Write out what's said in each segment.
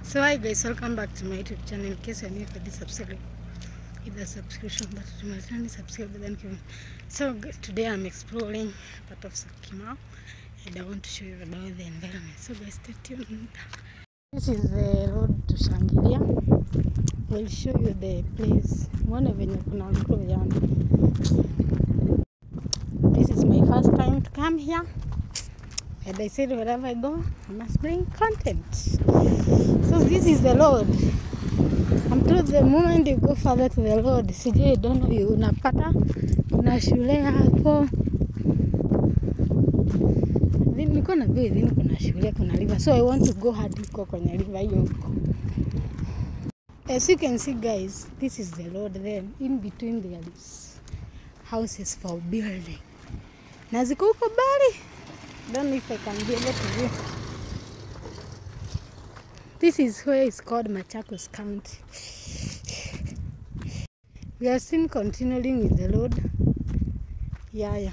So hi guys, welcome back to my YouTube channel. In case you're new for this, subscribe, hit the subscription button to my channel, subscribe, then give me. So today I'm exploring part of Syokimau and I want to show you about the environment. So guys, stay tuned. This is the road to Shangilia. We'll show you the place. This is my first time to come here. And I said wherever I go, I must bring content. So this is the road. I'm told the moment you go further to the road, sijui don't know you unapata kuna shule hapo. Niko na vile hivi kuna shule kuna river. So I want to go hadi huko kwenye river hiyo. As you can see guys, this is the road. Then in between there is houses for building. Na ziko huko bali. Don't know if I can be able to view. This is where it's called Machakos County. We are still continuing with the road. Yeah.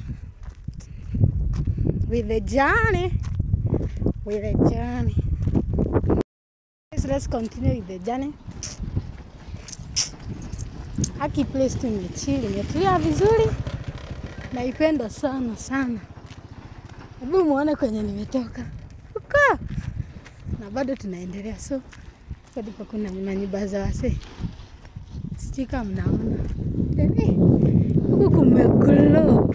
With the journey. Let's continue with the journey. Haki place tu imechili. Imetulia vizuri. Naipenda sana. Hebu muone kwenye nimetoka. Huko. Na bado tunaendelea. So hadi kuna nyumba za wase. Sijui kama mnaona. Huko kumeglow.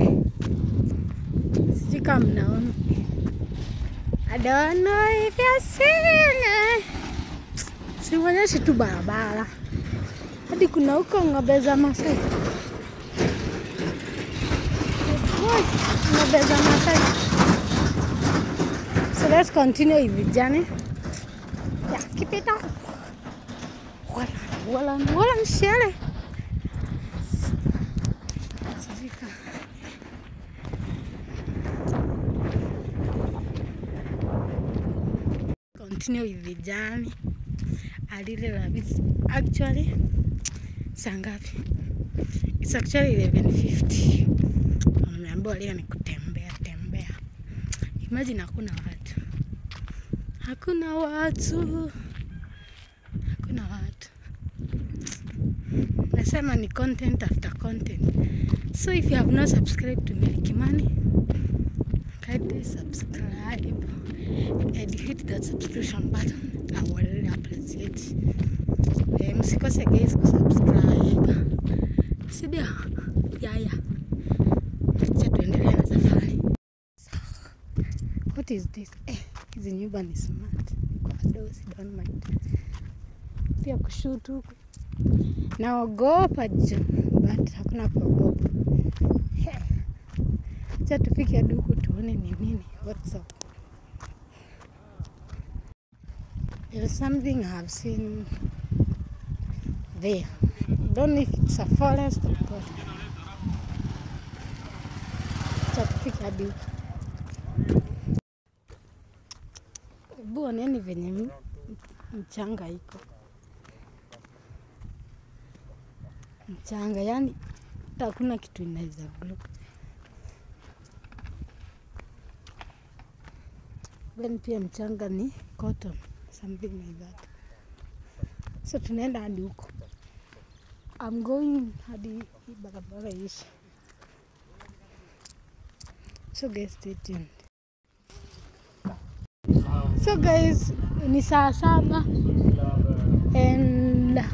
Sijui kama mnaona. I don't know if you're seeing it. Sionyeshe tu barabara. Hadi kuna huko ng'ombe za Masai. Ng'ombe za Masai. So let's continue with the journey. Yeah, keep it up. Wala mshele. Continue with the journey. A little rabbit. Actually, sangapi? It's actually 11:50. Nimeambiwa leo ni kutembea. Imagine hakuna watu. Nasema ni content after content. So if you have not subscribed to Mary Kimani, kindly subscribe and hit that subscription button. I will really appreciate. Msikose guys kusubscribe. Sidia. Yeah. Acha tuendelee na safari. What is this? Hizi nyumba ni smart. Kwa dosi, don't mind. Pia kushoot huko. Naogopa but hakuna kuogopa. Acha tufike hadi huko tuone ni nini. What's up? There is something I have seen there. Don't know if it's a forest or what. Acha tufike hadi huko. Buoneni venye mchanga iko. Mchanga yani hakuna kitu inaweza block. Then pia mchanga ni cotton, something like that. So tunaenda hadi huko. I'm going hadi barabara hizi. So guys, stay tuned. So guys, ni saa 7 and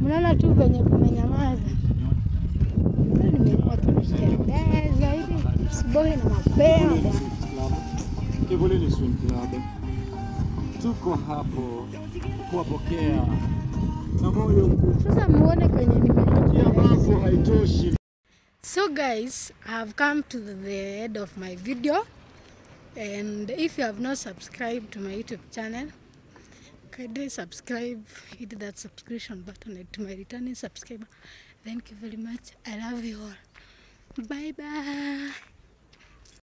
mnaona tu venye kumenyamaza. Nimekuwa tukitembea hivi asubuhi na mapema. Kivulini Swim Club. Tuko hapo kuwapokea na moyo mkuu. Sasa muone kwenye nimetoka haitoshi. So guys, I have come to the end of my video. And if you have not subscribed to my YouTube channel, kindly subscribe, hit that subscription button, and to my returning subscriber, thank you very much. I love you all. Bye bye.